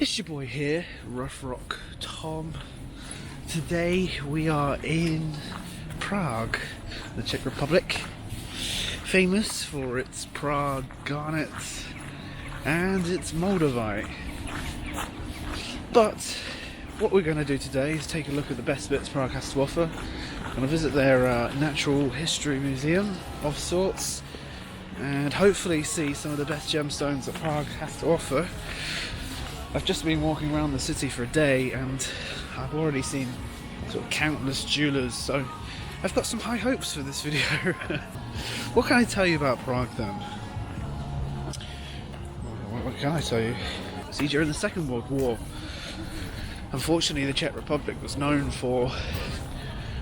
It's your boy here, Rough Rock Tom. Today we are in Prague, the Czech Republic, famous for its Prague garnet and its moldavite. But what we're going to do today is take a look at the best bits Prague has to offer. I'm going to visit their natural history museum of sorts and hopefully see some of the best gemstones that Prague has to offer. I've just been walking around the city for a day and I've already seen sort of countless jewelers, so I've got some high hopes for this video. What can I tell you about Prague then? What can I tell you? See, during the Second World War, unfortunately the Czech Republic was known for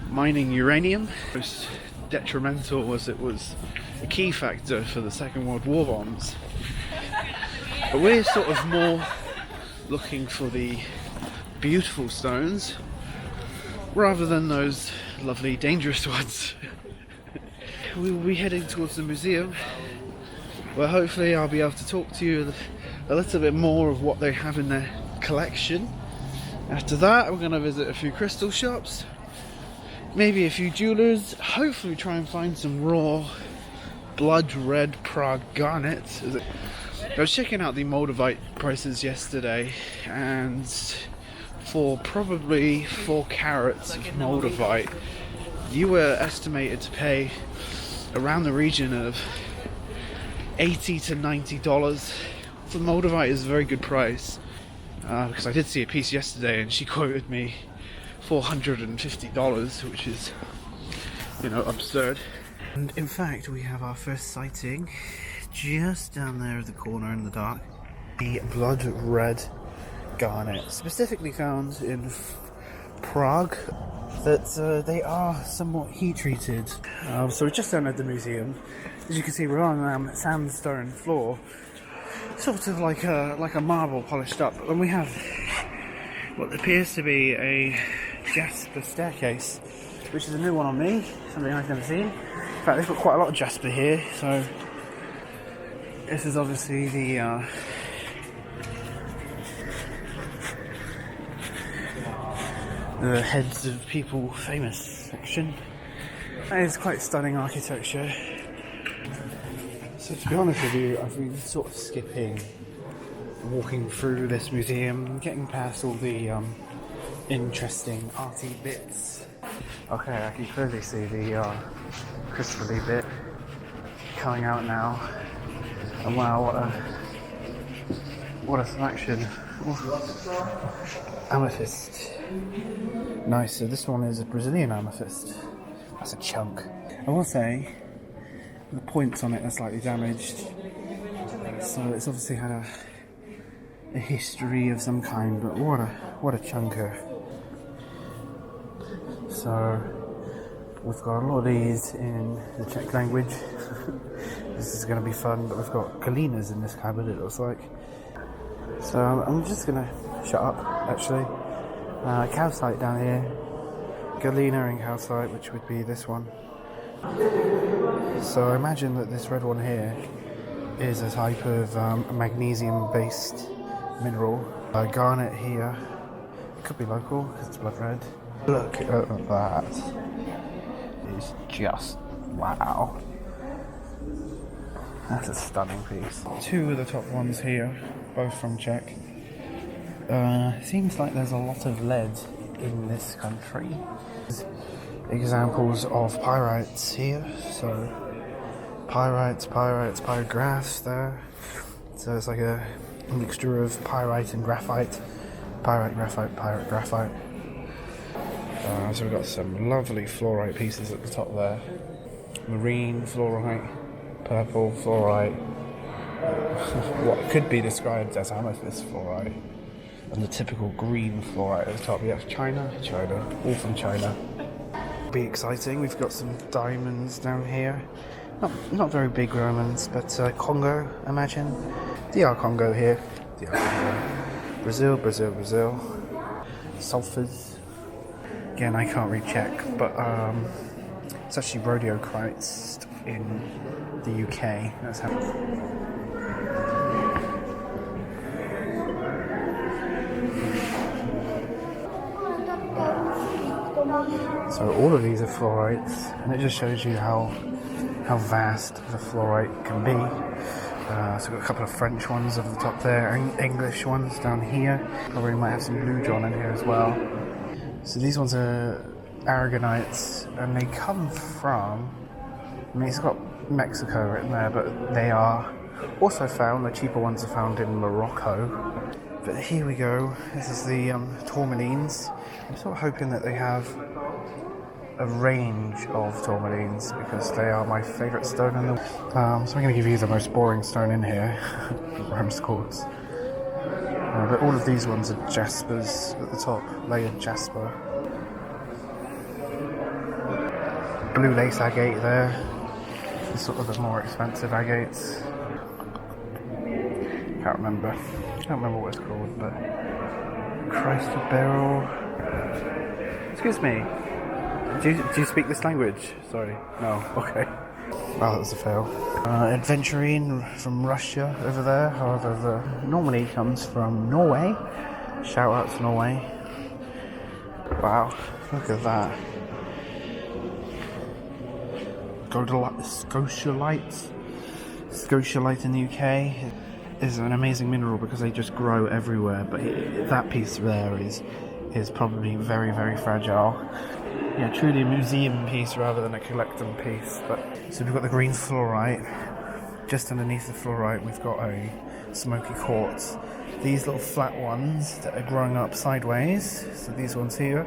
mining uranium. Most detrimental as it was a key factor for the Second World War bombs. But we're sort of more looking for the beautiful stones rather than those lovely dangerous ones. We will be heading towards the museum where hopefully I'll be able to talk to you a little bit more of what they have in their collection. After that we're going to visit a few crystal shops, maybe a few jewelers, hopefully try and find some raw blood red Prague garnet. I was checking out the moldavite prices yesterday, and for probably 4 carats of moldavite you were estimated to pay around the region of $80 to $90. For moldavite is a very good price, because I did see a piece yesterday and she quoted me $450, which is, you know, absurd. And in fact we have our first sighting just down there at the corner in the dark. The blood red garnet, specifically found in Prague, that they are somewhat heat treated. So we're just down at the museum. As you can see, we're on a sandstone floor, sort of like a marble polished up, and we have what appears to be a jasper staircase, which is a new one on me, something I've never seen. In fact, they've got quite a lot of jasper here, so this is obviously the heads of people famous section. That is quite stunning architecture. So to be honest with you, I've been sort of skipping walking through this museum, getting past all the interesting arty bits. Okay, I can clearly see the crystally bit coming out now. And wow, what a selection. Amethyst. Nice, so this one is a Brazilian amethyst. That's a chunk. I will say, the points on it are slightly damaged. So it's obviously had a history of some kind, but what a chunker. So, we've got a lot of these in the Czech language. This is going to be fun, but we've got galinas in this cabinet, it looks like. So I'm just going to shut up, actually. Calcite down here. Galena and calcite, which would be this one. So I imagine that this red one here is a type of magnesium-based mineral. Garnet here. It could be local, because it's blood red. Look at that. It's just wow. That's a stunning piece. 2 of the top ones here, both from Czech. Seems like there's a lot of lead in this country. Examples of pyrites here. So pyrites, pyrographs there. So it's like a mixture of pyrite and graphite. Pyrite, graphite, pyrite, graphite. So we've got some lovely fluorite pieces at the top there. Marine fluorite, purple fluorite, what could be described as amethyst fluorite, and the typical green fluorite at the top. We have China, all from China. Be exciting. We've got some diamonds down here. Not very big diamonds, but Congo, imagine. DR Congo here. DR Congo. Brazil. Sulphurs. Again, I can't read Czech, but it's actually rhodochrite in the UK. That's how. So all of these are fluorites, and it just shows you how vast the fluorite can be. So we've got a couple of French ones over the top there, and English ones down here. Probably might have some blue john in here as well. So these ones are aragonites, and they come from, I mean, it's got Mexico written there, but they are also found, the cheaper ones are found in Morocco. But here we go, this is the tourmalines. I'm sort of hoping that they have a range of tourmalines, because they are my favourite stone in the so I'm going to give you the most boring stone in here, rose quartz. But all of these ones are jaspers at the top, layered jasper. Blue lace agate there, the sort of the more expensive agates. Can't remember what it's called, but Christ of Beryl. Excuse me. Do you speak this language? Sorry. No. Okay. Wow, that was a fail. Adventurine from Russia over there. However, normally comes from Norway. Shout out to Norway. Wow, look at that. Scotialite in the UK is an amazing mineral because they just grow everywhere. But that piece there is probably very, very fragile. Yeah, truly a museum piece rather than a collecting piece. But so we've got the green fluorite. Just underneath the fluorite, we've got a smoky quartz. These little flat ones that are growing up sideways. So these ones here,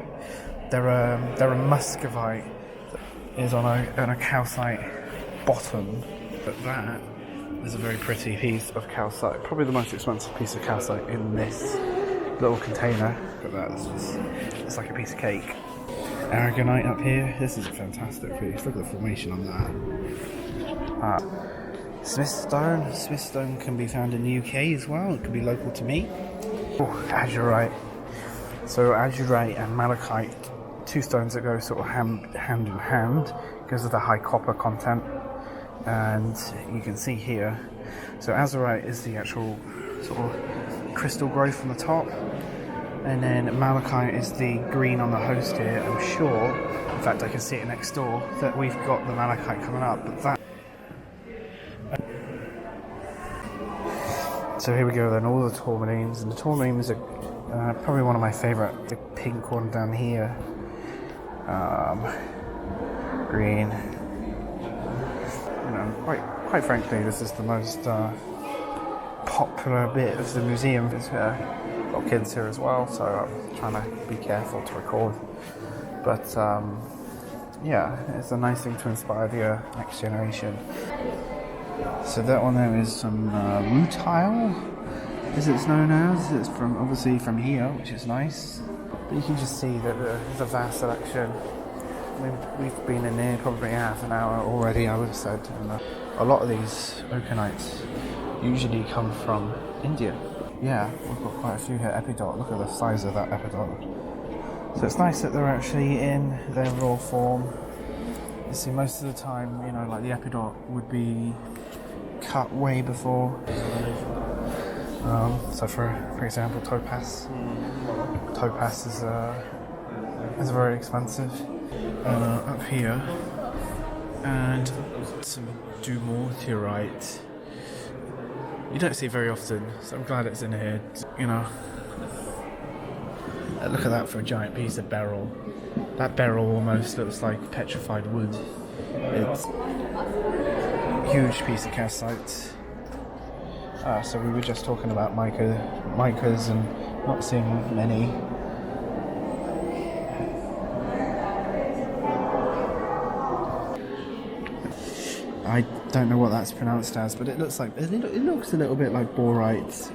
they're a muscovite that is on a calcite bottom. But that is a very pretty piece of calcite. Probably the most expensive piece of calcite in this little container. Look at that. It's like a piece of cake. Aragonite up here. This is a fantastic piece. Look at the formation on that. Smith stone. Smith stone can be found in the UK as well. It can be local to me. Oh, azurite. So azurite and malachite, two stones that go sort of hand in hand because of the high copper content. And you can see here. So azurite is the actual sort of crystal growth on the top. And then malachite is the green on the host here. I'm sure, in fact I can see it next door, that we've got the malachite coming up. But that. So here we go then, all the tourmalines. And the tourmalines are probably one of my favourite. The pink one down here. Green. You know, quite frankly, this is the most popular bit of the museum. It's got kids here as well, so I'm trying to be careful to record. But yeah, it's a nice thing to inspire the next generation. So that one there is some rutile, as it's known as. It's obviously from here, which is nice. But you can just see that there's a vast selection. I mean, we've been in here probably half an hour already, I would have said. And a lot of these ocanites usually come from India. Yeah, we've got quite a few here. Epidot, look at the size of that epidot. So it's nice that they're actually in their raw form. You see, most of the time, you know, like the epidot would be cut way before. So for example, topaz. Topaz is very expensive. Up here, and some dumortierite. You don't see it very often, so I'm glad it's in here. You know, look at that for a giant piece of beryl. That beryl almost looks like petrified wood. It's a huge piece of calcite. So we were just talking about micas and not seeing many. I don't know what that's pronounced as, but it looks a little bit like borite.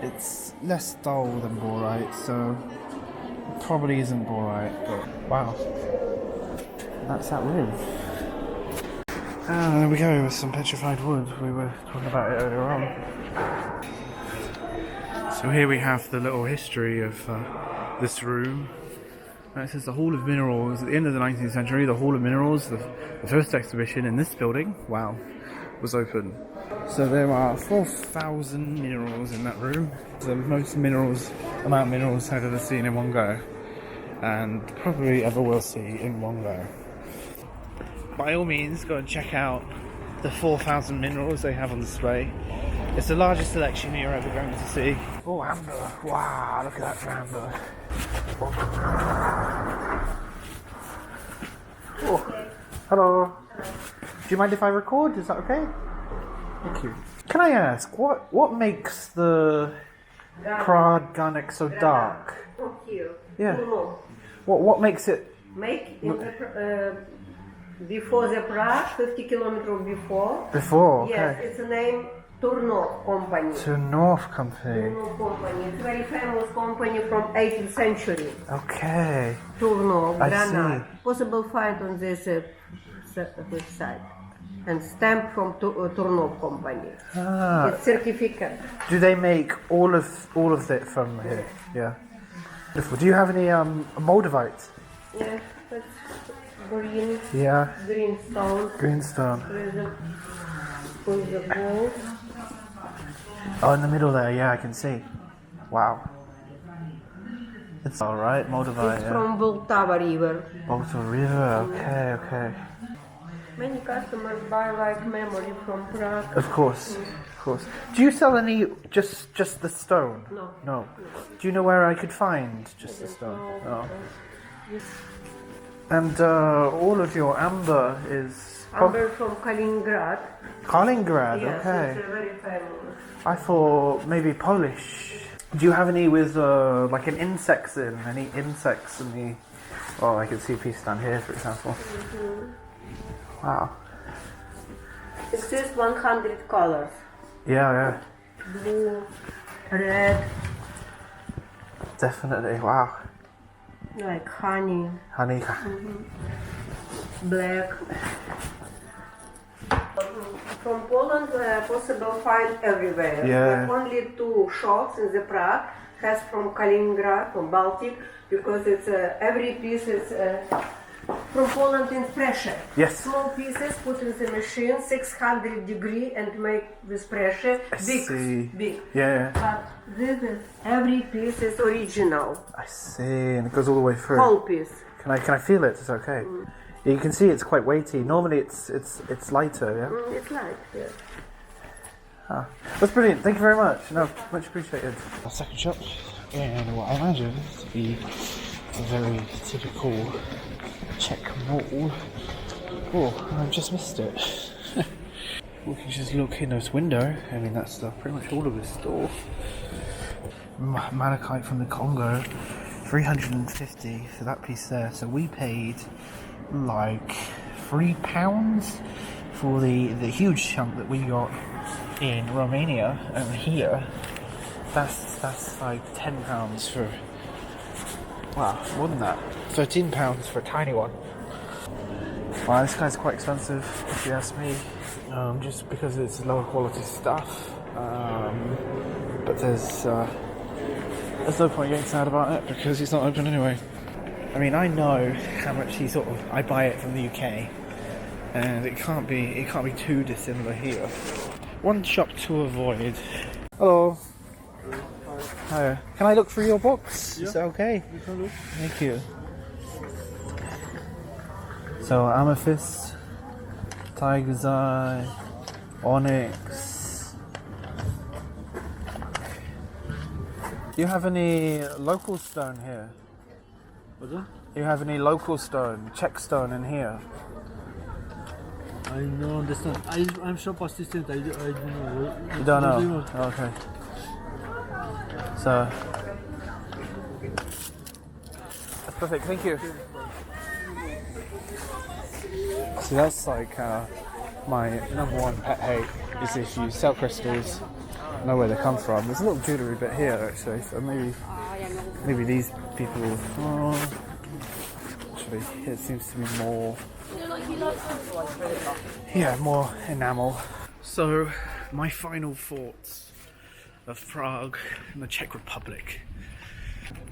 It's less dull than borite, so it probably isn't borite. But wow, that's that wood. There we go with some petrified wood. We were talking about it earlier on. So here we have the little history of this room. It says the Hall of Minerals. At the end of the 19th century, the Hall of Minerals, the first exhibition in this building, wow, was open. So there are 4,000 minerals in that room. The most amount of minerals I've ever seen in one go. and probably ever will see in one go. By all means, go and check out the 4,000 minerals they have on display. It's the largest selection you're ever going to see. Oh, amber. Wow, look at that amber. Oh, hello. Do you mind if I record? Is that okay? Thank you. Can I ask, what makes the Prague garnet so dark? Yeah. What makes it? Make in the, before the Prague, 50 kilometers before. Before, okay. Yes, it's a name Turnov company. Turnov company. Turnov company. It's a very famous company from 18th century. Okay. Turnov, I granite. see. Possible find on this website. And stamp from Turnov company. Ah. It's certificate. Do they make all of it from here? Yeah. Beautiful. Do you have any moldavite? Yeah, that's green. Yeah. Green stone. Greenstone. With the gold. Oh, in the middle there. Yeah, I can see. Wow. It's all right. Moldavite. It's Yeah. from Vltava River. Balto River. Okay. Okay. Many customers buy like memory from Prague. Of course. Of course. Do you sell any just the stone? No. No. Do you know where I could find just the stone? No. And all of your amber is Amber from Kaliningrad. Kaliningrad. Yes, Okay. it's very famous. I thought maybe Polish. Do you have any with like an insects in? Any insects in the? Oh, I can see a piece down here, for example. Wow. It's just 100 colors. Yeah, yeah. Blue, red, Definitely. Wow. like honey, Honey. black. From Poland, possible find everywhere. Yeah. But only 2 shops in the Prague has from Kaliningrad, from Baltic, because it's every piece is from Poland in pressure. Yes. Small pieces put in the machine, 600 degree, and make with pressure. I see. Big. Yeah, yeah. But this is every piece is original. I see, and it goes all the way through. Whole piece. Can I feel it? It's okay. Yeah, you can see it's quite weighty. Normally it's lighter. Yeah. It's light. Yes. Ah, that's brilliant. Thank you very much. No, much appreciated. Our second shop, and what I imagine to be a very typical Czech mall. Oh, I've just missed it. We can just look in this window. I mean, that's pretty much all of this store. Malachite from the Congo, 350 for that piece there. So we paid like £3 for the huge chunk that we got in Romania, and here that's like £10 for, wow, more than that, £13 for a tiny one. Wow, this guy's quite expensive if you ask me, just because it's lower quality stuff, but there's no point getting sad about it because it's not open anyway. I mean, I know how much I buy it from the UK, and it can't be too dissimilar here. One shop to avoid. Hello. Hi. Can I look through your books? Yeah. Is that okay? You can look. Thank you. So amethyst, tiger's eye, onyx. Do you have any local stone here? What's that? Do you have any local stone, Czech stone in here? I don't understand. I'm shop assistant. I don't know. You don't know? Okay. So that's perfect. Thank you. So that's like my number one pet hate is if you sell crystals, know where they come from. There's a little jewellery bit here actually, so maybe these people. Oh, actually, it seems to be more. Yeah, more enamel. So, my final thoughts of Prague and the Czech Republic.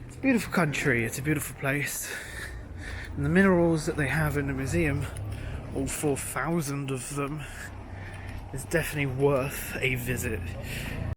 It's a beautiful country, it's a beautiful place. And the minerals that they have in the museum, all 4,000 of them, is definitely worth a visit